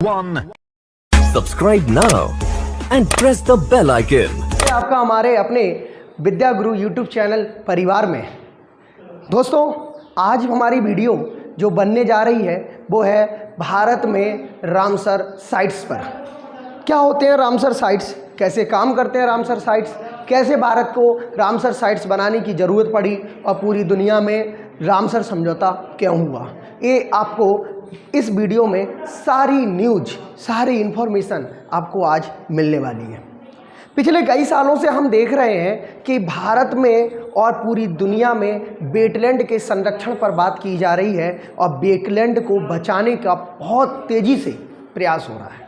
1. Subscribe now and press the bell icon. आपका हमारे अपने विद्या गुरु YouTube चैनल परिवार में। दोस्तों, आज हमारी वीडियो जो बनने जा रही है वो है भारत में रामसर साइट्स पर। क्या होते हैं रामसर साइट्स, कैसे काम करते हैं रामसर साइट्स, कैसे भारत को रामसर साइट्स बनाने की ज़रूरत पड़ी और पूरी दुनिया में रामसर समझौता क्यों हुआ, ये आपको इस वीडियो में सारी न्यूज, सारी इन्फॉर्मेशन आपको आज मिलने वाली है। पिछले कई सालों से हम देख रहे हैं कि भारत में और पूरी दुनिया में वेटलैंड के संरक्षण पर बात की जा रही है और वेटलैंड को बचाने का बहुत तेज़ी से प्रयास हो रहा है।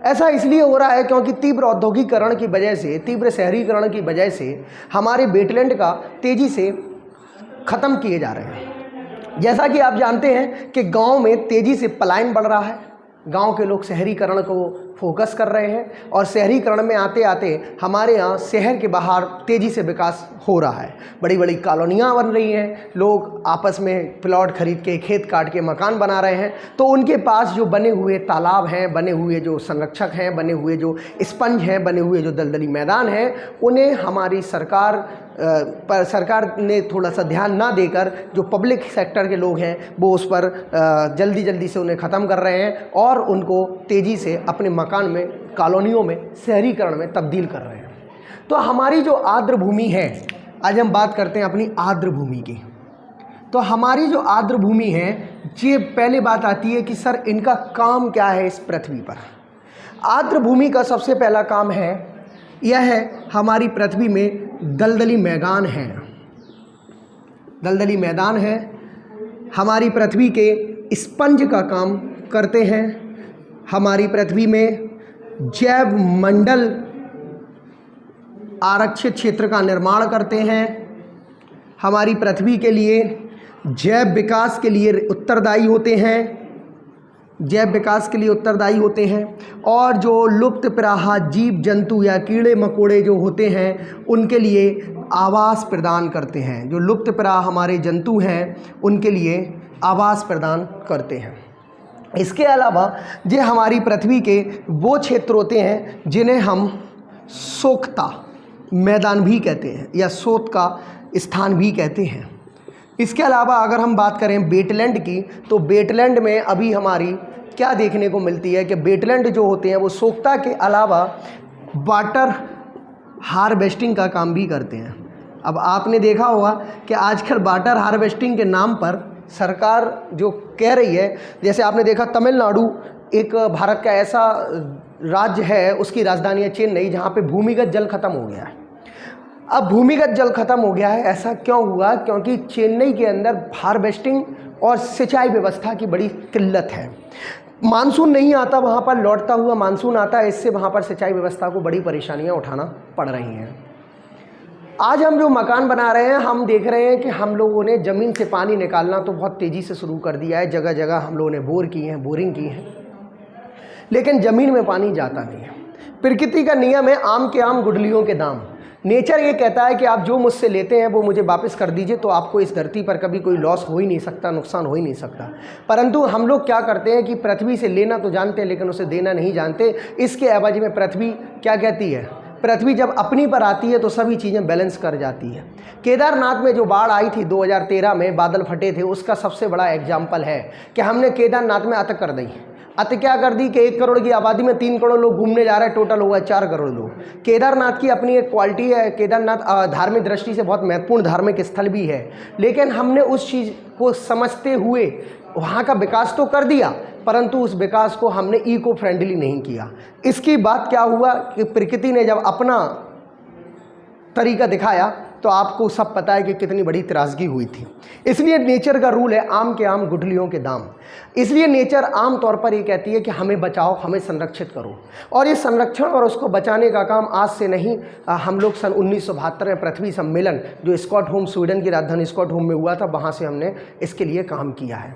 ऐसा इसलिए हो रहा है क्योंकि तीव्र औद्योगिकरण की वजह से, तीव्र शहरीकरण की वजह से हमारे वेटलैंड का तेज़ी से ख़त्म किए जा रहे हैं। जैसा कि आप जानते हैं कि गांव में तेज़ी से पलायन बढ़ रहा है, गांव के लोग शहरीकरण को फोकस कर रहे हैं और शहरीकरण में आते आते हमारे यहाँ शहर के बाहर तेज़ी से विकास हो रहा है। बड़ी बड़ी कॉलोनियाँ बन रही हैं, लोग आपस में प्लॉट खरीद के, खेत काट के मकान बना रहे हैं। तो उनके पास जो बने हुए तालाब हैं, बने हुए जो संरक्षक हैं, बने हुए जो स्पंज हैं, बने हुए जो दलदली मैदान हैं, उन्हें हमारी सरकार ने थोड़ा सा ध्यान ना देकर जो पब्लिक सेक्टर के लोग हैं वो उस पर जल्दी से उन्हें ख़त्म कर रहे हैं और उनको तेज़ी से अपने मकान में, कॉलोनियों में, शहरीकरण में तब्दील कर रहे हैं। तो हमारी जो आर्द्र भूमि है, आज हम बात करते हैं अपनी आर्द्र भूमि की। तो हमारी जो आर्द्र भूमि है, ये पहले बात आती है कि सर इनका काम क्या है इस पृथ्वी पर। आर्द्र भूमि का सबसे पहला काम है, यह है हमारी पृथ्वी में दलदली मैदान है। दलदली मैदान है, हमारी पृथ्वी के स्पंज का काम करते हैं। हमारी पृथ्वी में जैव मंडल आरक्षित क्षेत्र का निर्माण करते हैं। हमारी पृथ्वी के लिए जैव विकास के लिए उत्तरदायी होते हैं, जैव विकास के लिए उत्तरदायी होते हैं। और जो लुप्त प्राय जीव जंतु या कीड़े मकोड़े जो होते हैं उनके लिए आवास प्रदान करते हैं। जो लुप्त प्राय हमारे जंतु हैं उनके लिए आवास प्रदान करते हैं। इसके अलावा ये हमारी पृथ्वी के वो क्षेत्र होते हैं जिन्हें हम सोख्ता मैदान भी कहते हैं या सोत का स्थान भी कहते हैं। इसके अलावा अगर हम बात करें वेटलैंड की, तो वेटलैंड में अभी हमारी क्या देखने को मिलती है कि वेटलैंड जो होते हैं वो सोख्ता के अलावा वाटर हार्वेस्टिंग का काम भी करते हैं। अब आपने देखा होगा कि आजकल वाटर हार्वेस्टिंग के नाम पर सरकार जो कह रही है, जैसे आपने देखा तमिलनाडु एक भारत का ऐसा राज्य है, उसकी राजधानी है चेन्नई, जहाँ पे भूमिगत जल खत्म हो गया है। अब भूमिगत जल खत्म हो गया है, ऐसा क्यों हुआ? क्योंकि चेन्नई के अंदर हार्वेस्टिंग और सिंचाई व्यवस्था की बड़ी किल्लत है। मानसून नहीं आता, वहाँ पर लौटता हुआ मानसून आता है, इससे वहाँ पर सिंचाई व्यवस्था को बड़ी परेशानियाँ उठाना पड़ रही हैं। आज हम जो मकान बना रहे हैं, हम देख रहे हैं कि हम लोगों ने ज़मीन से पानी निकालना तो बहुत तेज़ी से शुरू कर दिया है। जगह जगह हम लोगों ने बोर किए हैं, बोरिंग की है, लेकिन ज़मीन में पानी जाता नहीं है। प्रकृति का नियम है आम के आम गुठलियों के दाम। नेचर ये कहता है कि आप जो मुझसे लेते हैं वो मुझे वापस कर दीजिए, तो आपको इस धरती पर कभी कोई लॉस हो ही नहीं सकता, नुकसान हो ही नहीं सकता। परंतु हम लोग क्या करते हैं कि पृथ्वी से लेना तो जानते हैं लेकिन उसे देना नहीं जानते। इसके एवज में पृथ्वी क्या कहती है? पृथ्वी जब अपनी पर आती है तो सभी चीज़ें बैलेंस कर जाती है। केदारनाथ में जो बाढ़ आई थी 2013 में, बादल फटे थे, उसका सबसे बड़ा एग्जाम्पल है कि हमने केदारनाथ में अत कर दी। अत क्या कर दी कि 1 करोड़ की आबादी में 3 करोड़ लोग घूमने जा रहे हैं, टोटल हुआ 4 करोड़ लोग। केदारनाथ की अपनी एक क्वालिटी है, केदारनाथ धार्मिक दृष्टि से बहुत महत्वपूर्ण धार्मिक स्थल भी है, लेकिन हमने उस चीज़ को समझते हुए वहाँ का विकास तो कर दिया, परंतु उस विकास को हमने इको फ्रेंडली नहीं किया। इसकी बात क्या हुआ कि प्रकृति ने जब अपना तरीका दिखाया तो आपको सब पता है कि कितनी बड़ी त्रासदी हुई थी। इसलिए नेचर का रूल है आम के आम गुठलियों के दाम। इसलिए नेचर आम तौर पर ये कहती है कि हमें बचाओ, हमें संरक्षित करो। और ये संरक्षण और उसको बचाने का काम आज से नहीं, हम लोग सन 1972 में पृथ्वी सम्मेलन जो स्टॉकहोम, स्वीडन की राजधानी स्टॉकहोम में हुआ था, वहाँ से हमने इसके लिए काम किया है।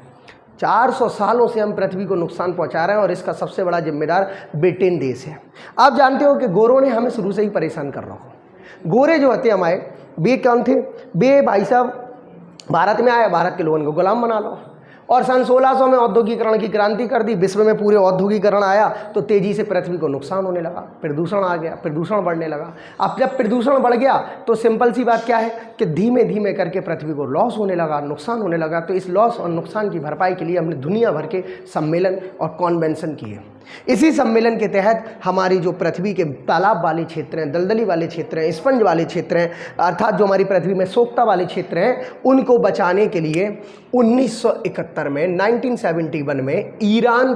400 सालों से हम पृथ्वी को नुकसान पहुंचा रहे हैं और इसका सबसे बड़ा जिम्मेदार ब्रिटेन देश है। आप जानते हो कि गोरों ने हमें शुरू से ही परेशान कर रखा। गोरे जो होते हमारे, वे कौन थे? वे भाई साहब भारत में आए, भारत के लोगों को गुलाम बना लो। और सन 1600 में औद्योगिकरण की क्रांति कर दी, विश्व में पूरे औद्योगिकरण आया तो तेज़ी से पृथ्वी को नुकसान होने लगा, प्रदूषण आ गया, प्रदूषण बढ़ने लगा। अब जब प्रदूषण बढ़ गया तो सिंपल सी बात क्या है कि धीमे धीमे करके पृथ्वी को लॉस होने लगा, नुकसान होने लगा। तो इस लॉस और नुकसान की भरपाई के लिए हमने दुनिया भर के सम्मेलन और कॉन्वेंशन किए। इसी सम्मेलन के तहत हमारी जो पृथ्वी के तालाब वाले क्षेत्र हैं, दलदली वाले क्षेत्र हैं, स्पंज वाले क्षेत्र हैं, अर्थात जो हमारी पृथ्वी में सोख्ता वाले क्षेत्र हैं, उनको बचाने के लिए 1971 में 1971 में ईरान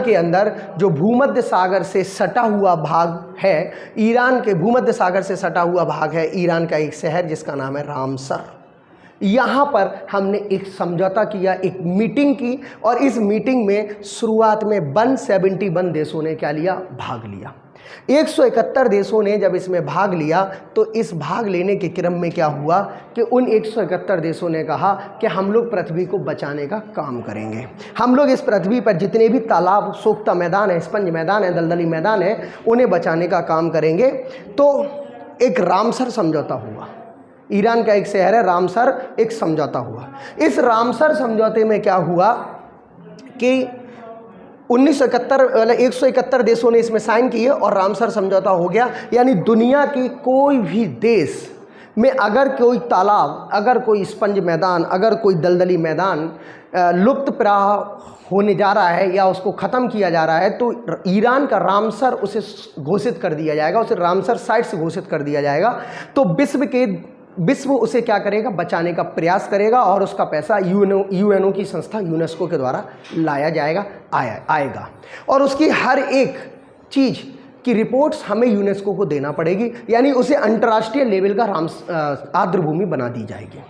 के अंदर जो भूमध्य सागर से सटा हुआ भाग है, ईरान के भूमध्य सागर से सटा हुआ भाग है ईरान का एक शहर जिसका नाम है रामसर। यहाँ पर हमने एक समझौता किया, एक मीटिंग की, और इस मीटिंग में शुरुआत में 171 देशों ने क्या लिया, भाग लिया। 171 देशों ने जब इसमें भाग लिया तो इस भाग लेने के क्रम में क्या हुआ कि उन 171 देशों ने कहा कि हम लोग पृथ्वी को बचाने का काम करेंगे, हम लोग इस पृथ्वी पर जितने भी तालाब, सोख्ता मैदान है, स्पंज मैदान है, दलदली मैदान है, उन्हें बचाने का काम करेंगे। तो एक रामसर समझौता हुआ, ईरान का एक शहर है रामसर, एक समझौता हुआ। इस रामसर समझौते में क्या हुआ कि 171 देशों ने इसमें साइन किए और रामसर समझौता हो गया। यानी दुनिया के कोई भी देश में अगर कोई तालाब, अगर कोई स्पंज मैदान, अगर कोई दलदली मैदान लुप्त प्राय होने जा रहा है या उसको ख़त्म किया जा रहा है तो ईरान का रामसर उसे घोषित कर दिया जाएगा, उसे रामसर साइट से घोषित कर दिया जाएगा। तो विश्व उसे क्या करेगा, बचाने का प्रयास करेगा और उसका पैसा यूएनओ की संस्था यूनेस्को के द्वारा लाया जाएगा, आएगा। और उसकी हर एक चीज़ की रिपोर्ट्स हमें यूनेस्को को देना पड़ेगी, यानी उसे अंतर्राष्ट्रीय लेवल का आर्द्रभूमि बना दी जाएगी।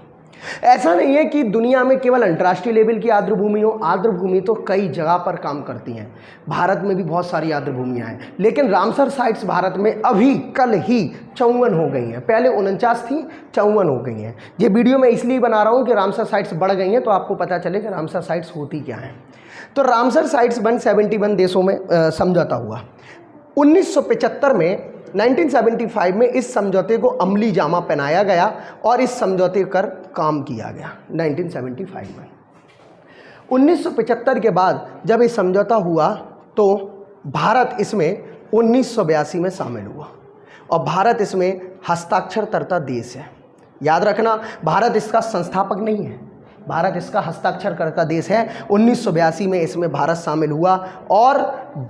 ऐसा नहीं है कि दुनिया में केवल अंतर्राष्ट्रीय लेवल की आर्द्रभूमि हो, आर्द्रभूमि तो कई जगह पर काम करती हैं। भारत में भी बहुत सारी आर्द्रभूमियाँ हैं, लेकिन रामसर साइट्स भारत में अभी कल ही 54 हो गई हैं। पहले 49 थी, 54 हो गई हैं। ये वीडियो मैं इसलिए बना रहा हूँ कि रामसर साइट्स बढ़ गई हैं तो आपको पता चले कि रामसर साइट्स होती क्या हैं। तो रामसर साइट्स 171 देशों में समझौता हुआ। 1975 में 1975 में इस समझौते को अमली जामा पहनाया गया और इस समझौते पर काम किया गया 1975 में। 1975 के बाद जब ये समझौता हुआ तो भारत इसमें 1982 में शामिल हुआ और भारत इसमें हस्ताक्षरकर्ता देश है। याद रखना, भारत इसका संस्थापक नहीं है, भारत इसका हस्ताक्षरकर्ता देश है। 1982 में इसमें भारत शामिल हुआ और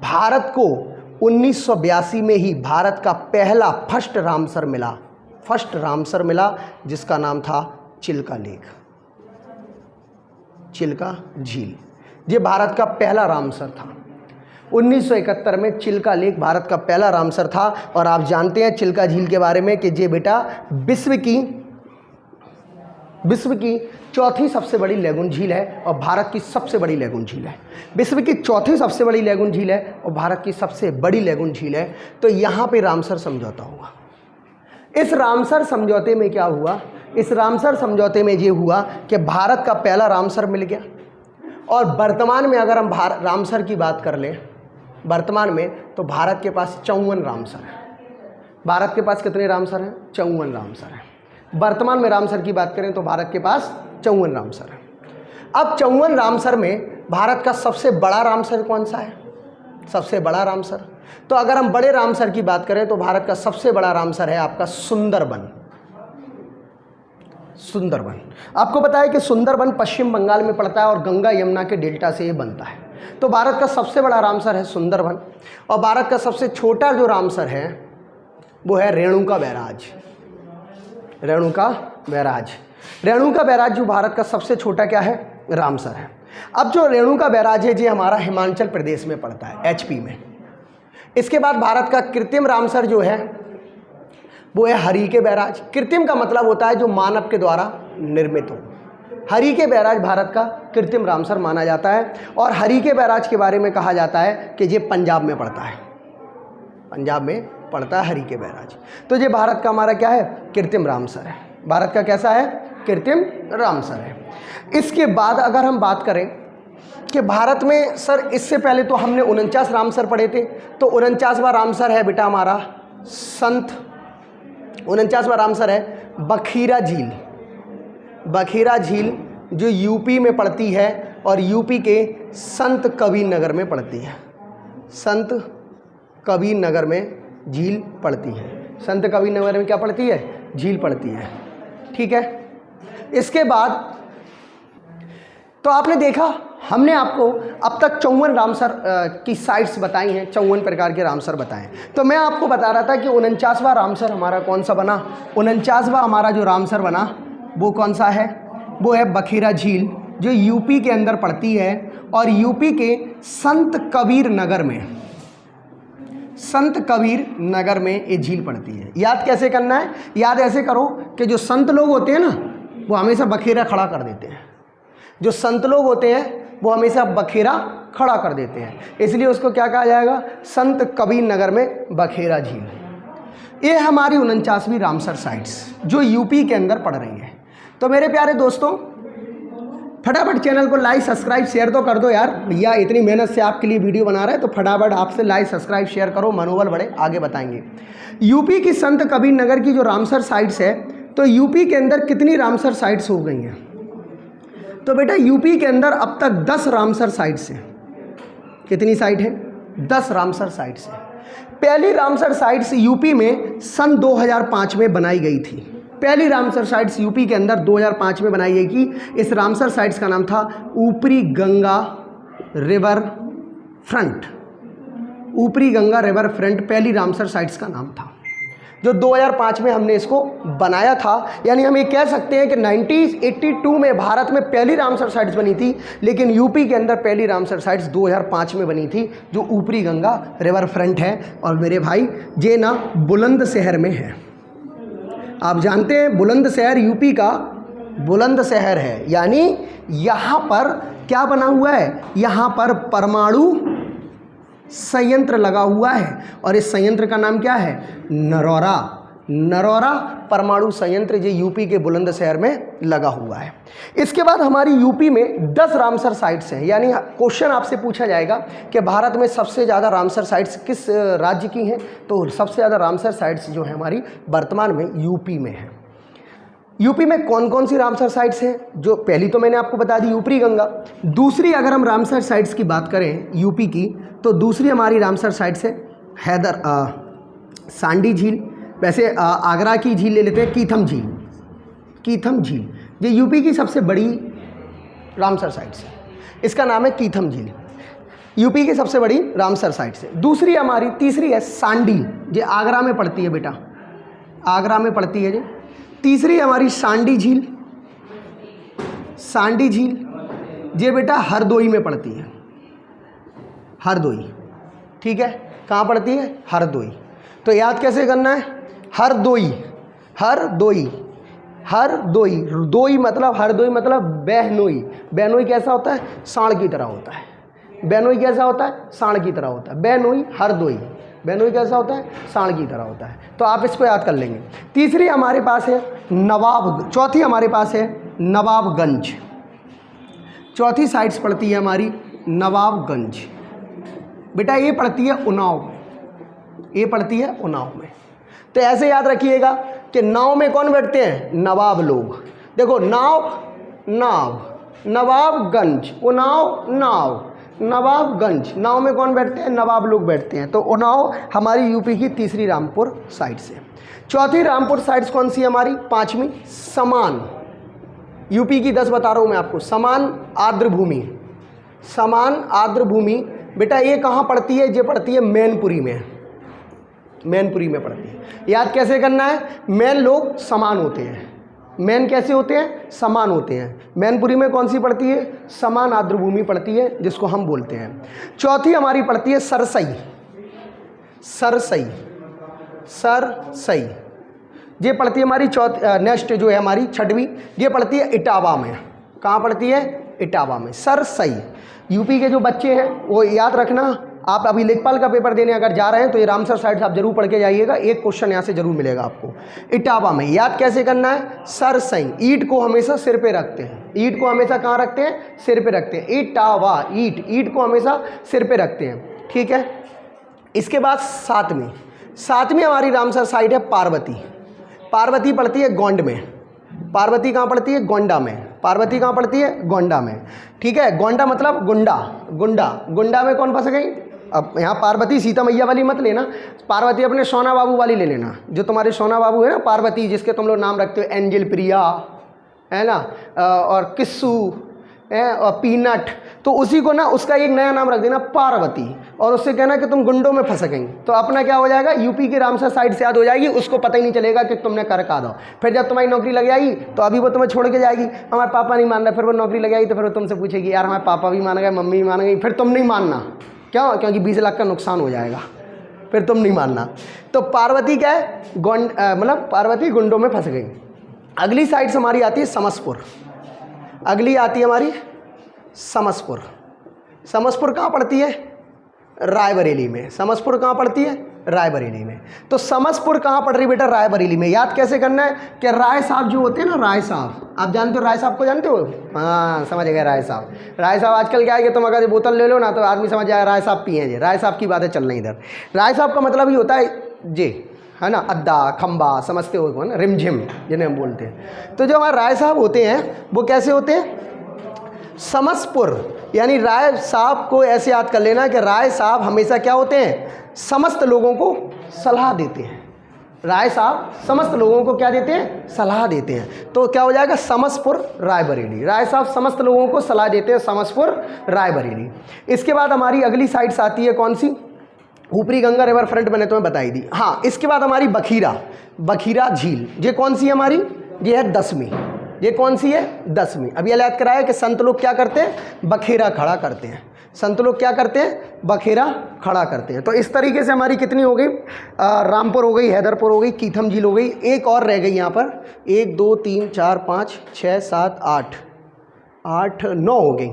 भारत को 1982 में ही भारत का पहला फर्स्ट रामसर मिला जिसका नाम था चिल्का लेक, चिल्का झील। ये भारत का पहला रामसर था। 1971 में चिल्का लेक भारत का पहला रामसर था। और आप जानते हैं चिल्का झील के बारे में कि ये बेटा विश्व की चौथी सबसे बड़ी लैगून झील है और भारत की सबसे बड़ी लैगून झील है। विश्व की चौथी सबसे बड़ी लैगून झील है और भारत की सबसे बड़ी लैगून झील है। तो यहाँ पे रामसर समझौता हुआ। इस रामसर समझौते में क्या हुआ, इस रामसर समझौते में ये हुआ कि भारत का पहला रामसर मिल गया। और वर्तमान में अगर हम रामसर की बात कर लें, वर्तमान में तो भारत के पास 54 रामसर है। भारत के पास कितने रामसर हैं? 54 रामसर हैं। वर्तमान में रामसर की बात करें तो भारत के पास 54 रामसर है। अब 54 रामसर में भारत का सबसे बड़ा रामसर कौन सा है? सबसे बड़ा रामसर, तो अगर हम बड़े रामसर की बात करें तो भारत का सबसे बड़ा रामसर है आपका सुंदरबन। आपको पता है कि सुंदरबन पश्चिम बंगाल में पड़ता है और गंगा यमुना के डेल्टा से ये बनता है। तो भारत का सबसे बड़ा रामसर है सुंदरबन। और भारत का सबसे छोटा जो रामसर है वो है रेणुका बैराज जो भारत का सबसे छोटा क्या है? रामसर है। अब जो रेणुका बैराज है ये हमारा हिमाचल प्रदेश में पड़ता है, एचपी में। इसके बाद भारत का कृत्रिम रामसर जो है वो है हरिके बैराज। कृत्रिम का मतलब होता है जो मानव के द्वारा निर्मित हो। हरिके बैराज भारत का कृत्रिम रामसर माना जाता है। और हरिके बैराज के बारे में कहा जाता है कि ये पंजाब में पड़ता है, पंजाब में पड़ता है हरिके बैराज। तो ये भारत का हमारा क्या है? कृत्रिम रामसर है। भारत का कैसा है? कृत्रिम रामसर है। इसके बाद अगर हम बात करें कि भारत में सर इससे पहले तो हमने 49 रामसर पढ़े थे, तो 49वां रामसर है बेटा हमारा 49वां रामसर है बखीरा झील जो यूपी में पड़ती है और यूपी के संत कबीर नगर में पड़ती है। संत कबीर नगर में झील पड़ती है। संत कबीर नगर में क्या पड़ती है? झील पड़ती है। ठीक है। इसके बाद तो आपने देखा, हमने आपको अब तक 54 रामसर की साइट्स बताई हैं, 54 प्रकार के रामसर बताएं। तो मैं आपको बता रहा था कि 49वां रामसर हमारा कौन सा बना। 49वां हमारा जो रामसर बना वो कौन सा है? वो है बखेरा झील, जो यूपी के अंदर पड़ती है और यूपी के संत कबीर नगर में, संत कबीर नगर में ये झील पड़ती है। याद कैसे करना है? याद ऐसे करो कि जो संत लोग होते हैं ना, वो हमेशा बखेरा खड़ा कर देते हैं। जो संत लोग होते हैं वो हमेशा बखेरा खड़ा कर देते हैं, इसलिए उसको क्या कहा जाएगा? संत कबीर नगर में बखेरा झील। ये हमारी 49वीं रामसर साइट्स जो यूपी के अंदर पड़ रही है। तो मेरे प्यारे दोस्तों, फटाफट चैनल को लाइक सब्सक्राइब शेयर तो कर दो यार। भैया इतनी मेहनत से आपके लिए वीडियो बना रहे हैं, तो फटाफट आपसे लाइक सब्सक्राइब शेयर करो, मनोबल बढ़े, आगे बताएंगे। यूपी की संत कबीर नगर की जो रामसर साइट्स है, तो यूपी के अंदर कितनी रामसर साइट्स हो गई हैं? तो बेटा यूपी के अंदर अब तक 10 रामसर साइट्स हैं। कितनी साइट है? 10 रामसर साइट्स हैं। पहली रामसर साइट्स यूपी में सन 2005 में बनाई गई थी। पहली रामसर साइट्स यूपी के अंदर 2005 में बनाई गई थी। इस रामसर साइट्स का नाम था ऊपरी गंगा रिवर फ्रंट। ऊपरी गंगा रिवर फ्रंट पहली रामसर साइट्स का नाम था, जो 2005 में हमने इसको बनाया था। यानी हम ये कह सकते हैं कि 1982 में भारत में पहली रामसर साइट्स बनी थी, लेकिन यूपी के अंदर पहली रामसर साइट्स 2005 में बनी थी, जो ऊपरी गंगा रिवर फ्रंट है। और मेरे भाई ये ना बुलंदशहर में है। आप जानते हैं बुलंदशहर यूपी का बुलंदशहर है, यानी यहाँ पर क्या बना हुआ है? यहाँ पर परमाणु संयंत्र लगा हुआ है, और इस संयंत्र का नाम क्या है? नरौरा। नरौरा परमाणु संयंत्र जो यूपी के बुलंदशहर में लगा हुआ है। इसके बाद हमारी यूपी में 10 रामसर साइट्स हैं। यानी क्वेश्चन आपसे पूछा जाएगा कि भारत में सबसे ज़्यादा रामसर साइट्स किस राज्य की हैं? तो सबसे ज़्यादा रामसर साइट्स जो है हमारी वर्तमान में यूपी में है। यूपी में कौन कौन सी रामसर साइट्स हैं? जो पहली तो मैंने आपको बता दी, ऊपरी गंगा। दूसरी अगर हम रामसर साइट्स की बात करें यूपी की, तो दूसरी हमारी रामसर साइट्स है सांडी झील। वैसे आगरा की झील ले लेते हैं, कीथम झील। कीथम झील ये यूपी की सबसे बड़ी रामसर साइट्स है, इसका नाम है कीथम झील। यूपी की सबसे बड़ी रामसर साइट्स है। दूसरी हमारी, तीसरी है सांडी, जो आगरा में पड़ती है बेटा, आगरा में पड़ती है। जो तीसरी हमारी सांडी झील। सांडी झील ये बेटा हरदोई में पड़ती है। हरदोई, ठीक है, कहाँ पड़ती है? हरदोई। तो याद कैसे करना है? हरदोई, हरदोई, हरदोई। दोई मतलब, हरदोई मतलब बहनोई। बहनोई कैसा होता है? सांड की तरह होता है। बहनोई कैसा होता है? सांड की तरह होता है। बहनोई, हरदोई। बहनोई कैसा होता है? सांड की तरह होता है। तो आप इसको याद कर लेंगे। तीसरी हमारे पास है नवाब। चौथी हमारे पास है नवाबगंज। चौथी साइट्स पड़ती है हमारी नवाबगंज। बेटा ये पड़ती है उन्नाव, ये पड़ती है उन्नाव में। तो ऐसे याद रखिएगा कि नाव में कौन बैठते हैं? नवाब लोग। देखो नाव, नाव, नवाबगंज, उन्नाव, नाव, नवाबगंज। नाव में कौन बैठते हैं? नवाब लोग बैठते हैं। तो उन्नाव हमारी यूपी की तीसरी रामपुर साइट से। चौथी रामपुर साइट्स कौन सी हमारी? पांचवी समान। यूपी की 10 बता रहा हूँ मैं आपको। समान आर्द्र भूमि। समान आर्द्र भूमि बेटा ये कहाँ पड़ती है? ये पड़ती है मैनपुरी में। मैनपुरी में पड़ती है। याद कैसे करना है? मैन लोग समान होते हैं। मैन कैसे होते हैं? समान होते हैं। मैनपुरी में कौन सी पड़ती है? समान आर्द्र भूमि पड़ती है, जिसको हम बोलते हैं। चौथी हमारी पड़ती है सरसई। सरसई, सरसई ये पड़ती है हमारी नेक्स्ट जो है हमारी छठवीं, ये पड़ती है इटावा में। कहाँ पड़ती है? इटावा में, सरसई। यूपी के जो बच्चे हैं वो याद रखना, आप अभी लेखपाल का पेपर देने अगर जा रहे हैं तो ये रामसर साइट्स आप जरूर पढ़ के जाइएगा। एक क्वेश्चन यहाँ से जरूर मिलेगा आपको। इटावा में याद कैसे करना है? सरसई। ईंट को हमेशा सिर पे रखते हैं। ईंट को हमेशा कहाँ रखते हैं? सिर पे रखते हैं। इटावा, ईंट, ईंट को हमेशा सिर पे रखते हैं। ठीक है। इसके बाद सातवीं हमारी रामसर साइट है पार्वती। पार्वती पड़ती है गोंड में। पार्वती कहाँ पड़ती है? गोंडा में। पार्वती कहाँ पड़ती है? गोंडा में। ठीक है, गोंडा मतलब गुंडा, गुंडा, गुंडा में कौन फंस गई? अब यहाँ पार्वती सीता मैया वाली मत लेना, पार्वती अपने सोना बाबू वाली ले लेना, जो तुम्हारे सोना बाबू है ना पार्वती, जिसके तुम लोग नाम रखते हो एंजल प्रिया, है ना, और किस्सू है, और पीनट, तो उसी को ना उसका एक नया नाम रख देना पार्वती, और उससे कहना कि तुम गुंडों में फंस गई, तो अपना क्या हो जाएगा? यूपी के रामसर साइड से याद हो जाएगी, उसको पता ही नहीं चलेगा कि तुमने कर का दो। फिर जब तुम्हारी नौकरी लग जाएगी तो अभी वो तुम्हें छोड़ के जाएगी, हमारे पापा नहीं मान रहे, फिर वो नौकरी लग जाएगी तो फिर वो तुमसे पूछेगी यार हमारे पापा भी मान गए, मम्मी भी मान गई, फिर तुम नहीं मानना, क्यों? क्योंकि 20 लाख का नुकसान हो जाएगा, फिर तुम नहीं मानना। तो पार्वती क्या है? मतलब पार्वती गुंडों में फंस गई। अगली साइड से हमारी आती है समसपुर, अगली आती है हमारी समसपुर। समसपुर कहाँ पड़ती है? रायबरेली में। समसपुर कहाँ पड़ती है? रायबरेली में। तो समसपुर कहाँ पड़ रही बेटा? रायबरेली में। याद कैसे करना है कि राय साहब जो होते हैं ना, राय साहब, आप जानते हो राय साहब को? जानते हो? हाँ, समझ गए राय साहब। राय साहब आजकल क्या है कि तुम अगर बोतल ले लो ना तो आदमी समझ जाए राय साहब पिए। राय साहब की बातें चल रही इधर। राय साहब का मतलब ही होता है जे, है ना, अद्दा खंबा, समझते हो कौन? रिमझिम जिन्हें हम बोलते हैं। तो जो हमारे राय साहब होते हैं वो कैसे होते हैं? समसपुर, यानी राय साहब को ऐसे याद कर लेना कि राय साहब हमेशा क्या होते हैं? समस्त लोगों को सलाह देते हैं। राय साहब समस्त लोगों को क्या देते हैं? सलाह देते हैं। तो क्या हो जाएगा? समसपुर रायबरेली। राय साहब समस्त लोगों को सलाह देते हैं, समसपुर रायबरेली। इसके बाद हमारी अगली साइड से आती है कौन सी? ऊपरी गंगा रिवर फ्रंट मैंने तुम्हें बताई दी। हाँ, इसके बाद हमारी बखीरा, बखीरा झील। ये कौन सी है हमारी? ये है 10वीं। ये कौन सी है? 10वीं। अब ये याद कराया कि संत लोग क्या करते हैं? बखेरा खड़ा करते हैं। संत लोग क्या करते हैं? बखेरा खड़ा करते हैं। तो इस तरीके से हमारी कितनी हो गई? रामपुर हो गई, हैदरपुर हो गई, कीथम झील हो गई, एक और रह गई यहाँ पर, 1 2 3 4 5 6 7 8 8 9 हो गई,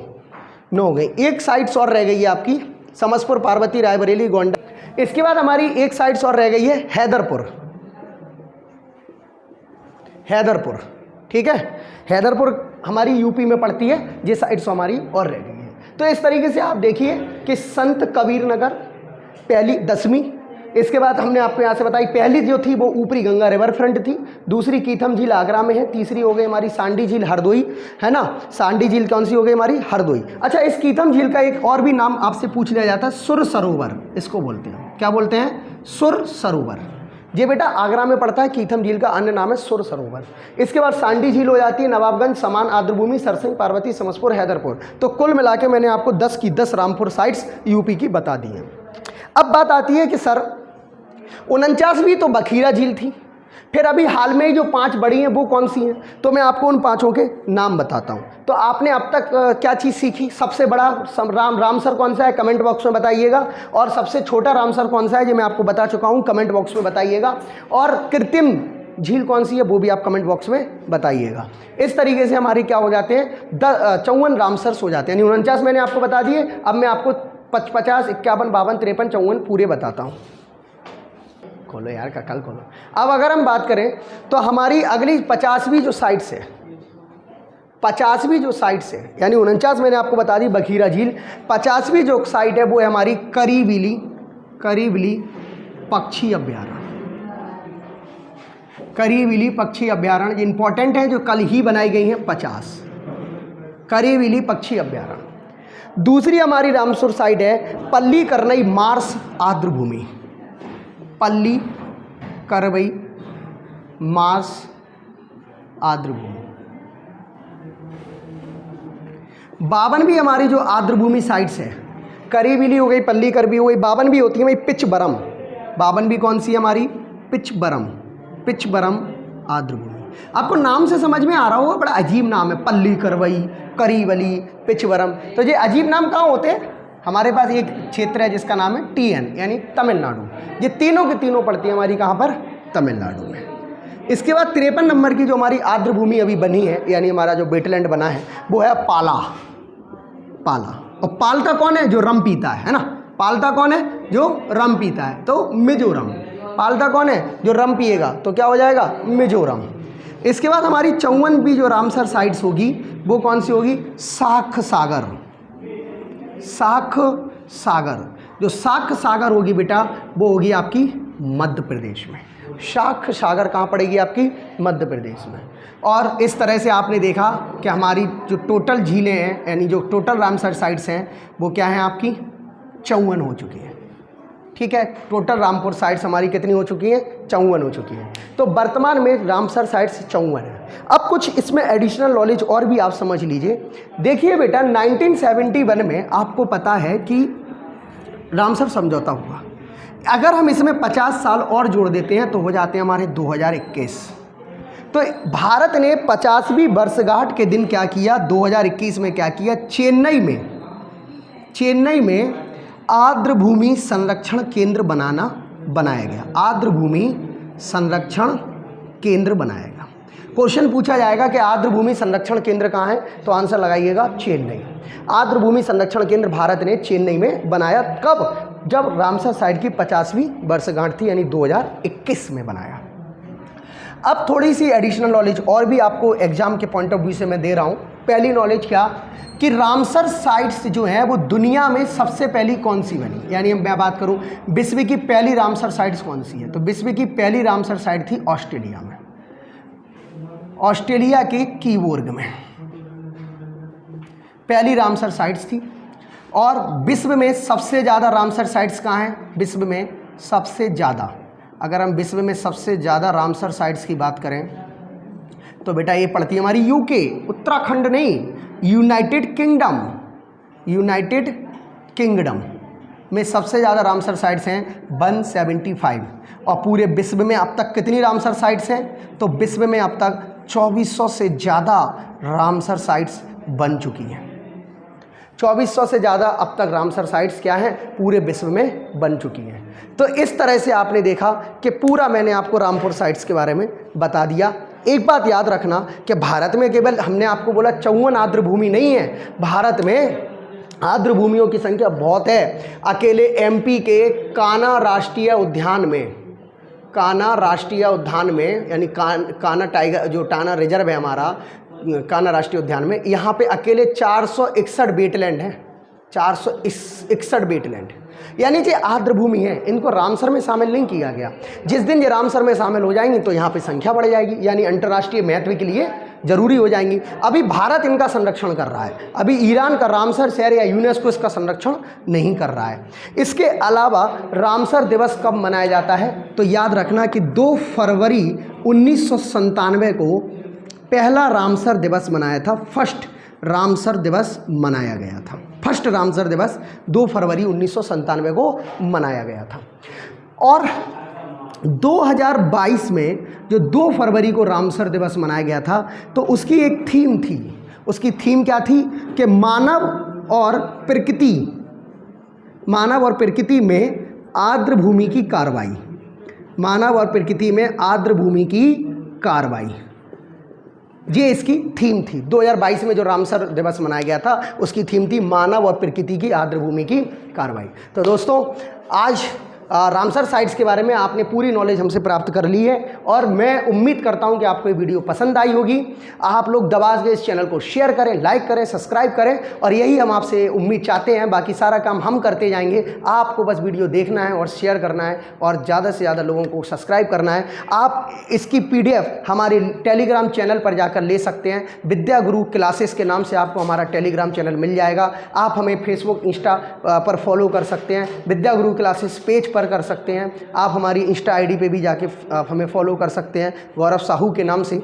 9 हो गई। एक साइड्स और रह गई है आपकी, समसपुर, पार्वती, रायबरेली, गोंडा। इसके बाद हमारी एक साइड्स और रह गई है हैदरपुर, हैदरपुर। ठीक है, हैदरपुर हमारी यूपी में पड़ती है, ये साइड्स हमारी और रह गई है। तो इस तरीके से आप देखिए कि संत कबीर नगर पहली 10वीं। इसके बाद हमने आपको यहाँ से बताई, पहली जो थी वो ऊपरी गंगा रिवर फ्रंट थी, दूसरी कीथम झील आगरा में है, तीसरी हो गई हमारी सांडी झील हरदोई, है ना। सांडी झील कौन सी हो गई हमारी? हरदोई। अच्छा, इस कीथम झील का एक और भी नाम आपसे पूछ लिया जाता है, सुर सरोवर, इसको बोलते हैं। क्या बोलते हैं? सुर सरोवर। ये बेटा आगरा में पड़ता है। कीथम झील का अन्य नाम है सुर सरोवर। इसके बाद सांडी झील हो जाती है नवाबगंज, समान, आर्द्रभूमि, सरसिंग, पार्वती, समसपुर, हैदरपुर। तो कुल मिला के मैंने आपको 10 की 10 रामपुर साइट्स यूपी की बता दी हैं। अब बात आती है कि सर 49वीं तो बखीरा झील थी, फिर अभी हाल में ही जो 5 बड़ी हैं वो कौन सी हैं? तो मैं आपको उन 5 के नाम बताता हूँ। तो आपने अब तक क्या चीज़ सीखी? सबसे बड़ा रामसर कौन सा है? कमेंट बॉक्स में बताइएगा। और सबसे छोटा रामसर कौन सा है? जो मैं आपको बता चुका हूँ, कमेंट बॉक्स में बताइएगा। और कृत्रिम झील कौन सी है वो भी आप कमेंट बॉक्स में बताइएगा। इस तरीके से हमारे क्या हो जाते हैं? 54 रामसर्स हो जाते हैं। यानी 49 मैंने आपको बता दिए। अब मैं आपको 50, 51, 52, 53, 54 पूरे बताता हूँ। खोलो यार का कल खोलो। अब अगर हम बात करें तो हमारी अगली 50वीं जो साइट्स है, 50वीं जो साइट्स है, यानी 49 मैंने आपको बता दी बखीरा झील, 50वीं जो साइट है वो है हमारी करीबिली, करीबिली पक्षी अभ्यारण्य। करीबिली पक्षी अभ्यारण्य इंपॉर्टेंट है, जो कल ही बनाई गई हैं 50 करीबिली पक्षी अभ्यारण्य। दूसरी हमारी रामसर साइट है पल्ली करनई मार्स आर्द्रभूमि, पल्ली करवई मार्स आर्द्रभूमि। 52 हमारी जो आर्द्रभूमि साइट्स है, करीबिली हो गई, पल्ली करवी हो गई, 52 होती है भाई पिचबरम। 52 कौन सी है हमारी? पिचबरम, पिचबरम आर्द्रभूमि। आपको नाम से समझ में आ रहा होगा, बड़ा अजीब नाम है, पल्ली करवई, करीबली, पिचबरम। तो ये अजीब नाम कहाँ होते हैं? हमारे पास एक क्षेत्र है जिसका नाम है TN, यानी तमिलनाडु। ये तीनों की तीनों पड़ती है हमारी कहाँ पर? तमिलनाडु में। इसके बाद 53 नंबर की जो हमारी आर्द्रभूमि अभी बनी है, यानी हमारा जो वेटलैंड बना है, वो है पाला, पाला। और पालता कौन है? जो रम पीता है ना। पालता कौन है? जो रम पीता है, तो मिजोरम। पालता कौन है? जो रम पिएगा, तो क्या हो जाएगा? मिजोरम। इसके बाद हमारी 54 जो रामसर साइट्स होगी वो कौन सी होगी? साख सागर, साख सागर। जो साक्ष्य सागर होगी बेटा वो होगी आपकी मध्य प्रदेश में। साक्ष्य सागर कहाँ पड़ेगी आपकी? मध्य प्रदेश में। और इस तरह से आपने देखा कि हमारी जो टोटल झीलें हैं यानी जो टोटल रामसर साइट्स हैं वो क्या हैं आपकी? 54 हो चुकी हैं। ठीक है, टोटल रामपुर साइट्स हमारी कितनी हो चुकी हैं? 54 हो चुकी हैं। तो वर्तमान में रामसर साइट्स 54 हैं। अब कुछ इसमें एडिशनल नॉलेज और भी आप समझ लीजिए। देखिए बेटा 1971 में आपको पता है कि रामसर समझौता हुआ। अगर हम इसमें 50 साल और जोड़ देते हैं तो हो जाते हैं हमारे 2021। तो भारत ने 50वीं वर्षगांठ के दिन क्या किया? 2021 में क्या किया? चेन्नई में आर्द्र भूमि संरक्षण केंद्र बनाया गया। आर्द्र भूमि संरक्षण केंद्र बनाया गया। क्वेश्चन पूछा जाएगा कि आर्द्र भूमि संरक्षण केंद्र कहाँ है, तो आंसर लगाइएगा चेन्नई। आर्द्र भूमि संरक्षण केंद्र भारत ने चेन्नई में बनाया। कब? जब रामसर साइट की 50वीं वर्षगांठ थी, यानी 2021 में बनाया। अब थोड़ी सी एडिशनल नॉलेज और भी आपको एग्जाम के पॉइंट ऑफ व्यू से मैं दे रहा हूँ। पहली नॉलेज क्या कि रामसर साइट्स जो है वो दुनिया में सबसे पहली कौन सी बनी, यानी मैं बात करूँ विश्व की पहली रामसर साइट्स कौन सी है, तो विश्व की पहली रामसर साइट थी ऑस्ट्रेलिया में। ऑस्ट्रेलिया के कीबोर्ग में पहली रामसर साइट्स थी। और विश्व में सबसे ज़्यादा रामसर साइट्स कहाँ हैं? विश्व में सबसे ज़्यादा, अगर हम विश्व में सबसे ज़्यादा रामसर साइट्स की बात करें तो बेटा ये पड़ती है हमारी यूके, उत्तराखंड नहीं, यूनाइटेड किंगडम में सबसे ज़्यादा रामसर साइट्स हैं 175। और पूरे विश्व में अब तक कितनी रामसर साइट्स हैं? तो विश्व में अब तक 2400 से ज़्यादा रामसर साइट्स बन चुकी हैं। 2400 से ज़्यादा अब तक रामसर साइट्स क्या हैं? पूरे विश्व में बन चुकी हैं। तो इस तरह से आपने देखा कि पूरा मैंने आपको रामपुर साइट्स के बारे में बता दिया। एक बात याद रखना कि भारत में केवल हमने आपको बोला 54 आर्द्र भूमि नहीं है, भारत में आर्द्र भूमियों की संख्या बहुत है। अकेले एमपी के कान्हा राष्ट्रीय उद्यान में यानी कान्हा टाइगर जो टाना रिजर्व है हमारा, कान्हा राष्ट्रीय उद्यान में, यहाँ पे अकेले 461 वेटलैंड हैं। 461 वेटलैंड यानी कि आर्द्र भूमि है, इनको रामसर में शामिल नहीं किया गया। जिस दिन ये रामसर में शामिल हो जाएंगी तो यहाँ पे संख्या बढ़ जाएगी, यानी अंतर्राष्ट्रीय महत्व के लिए जरूरी हो जाएंगी। अभी भारत इनका संरक्षण कर रहा है, अभी ईरान का रामसर शहर या यूनेस्को इसका संरक्षण नहीं कर रहा है। इसके अलावा रामसर दिवस कब मनाया जाता है, तो याद रखना कि 2 फरवरी 1997 को पहला रामसर दिवस मनाया था। फर्स्ट रामसर दिवस मनाया गया था। फर्स्ट रामसर दिवस 2 फरवरी 1997 को मनाया गया था। और 2022 में जो 2 फरवरी को रामसर दिवस मनाया गया था तो उसकी एक थीम थी। उसकी थीम क्या थी कि मानव और प्रकृति में आर्द्र भूमि की कार्रवाई। मानव और प्रकृति में आर्द्र भूमि की कार्रवाई, ये इसकी थीम थी। 2022 में जो रामसर दिवस मनाया गया था उसकी थीम थी मानव और प्रकृति की आर्द्र भूमि की कार्रवाई। तो दोस्तों आज रामसर साइट्स के बारे में आपने पूरी नॉलेज हमसे प्राप्त कर ली है और मैं उम्मीद करता हूं कि आपको ये वीडियो पसंद आई होगी। आप लोग दबा के इस चैनल को शेयर करें, लाइक करें, सब्सक्राइब करें और यही हम आपसे उम्मीद चाहते हैं। बाकी सारा काम हम करते जाएंगे, आपको बस वीडियो देखना है और शेयर करना है और ज़्यादा से ज़्यादा लोगों को सब्सक्राइब करना है। आप इसकी PDF हमारे टेलीग्राम चैनल पर जाकर ले सकते हैं। विद्या गुरु क्लासेस के नाम से आपको हमारा टेलीग्राम चैनल मिल जाएगा। आप हमें फेसबुक, इंस्टा पर फॉलो कर सकते हैं, विद्या गुरु क्लासेस पेज कर सकते हैं। आप हमारी इंस्टा आईडी पे भी जाके हमें फॉलो कर सकते हैं गौरव साहू के नाम से।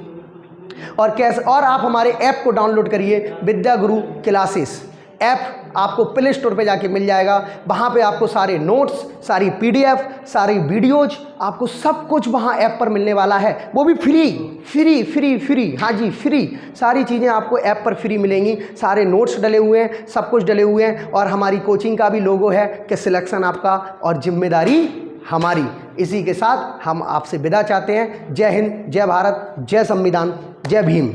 और आप हमारे ऐप को डाउनलोड करिए, विद्या गुरु क्लासेस ऐप आपको प्ले स्टोर पे जाके मिल जाएगा। वहाँ पे आपको सारे नोट्स, सारी PDF, सारी वीडियोज, आपको सब कुछ वहाँ ऐप पर मिलने वाला है, वो भी फ्री। हाँ जी, फ्री। सारी चीज़ें आपको ऐप पर फ्री मिलेंगी। सारे नोट्स डले हुए हैं, सब कुछ डले हुए हैं और हमारी कोचिंग का भी लोगो है कि सिलेक्शन आपका और जिम्मेदारी हमारी। इसी के साथ हम आपसे विदा चाहते हैं। जय हिंद, जय भारत, जय संविधान, जय भीम।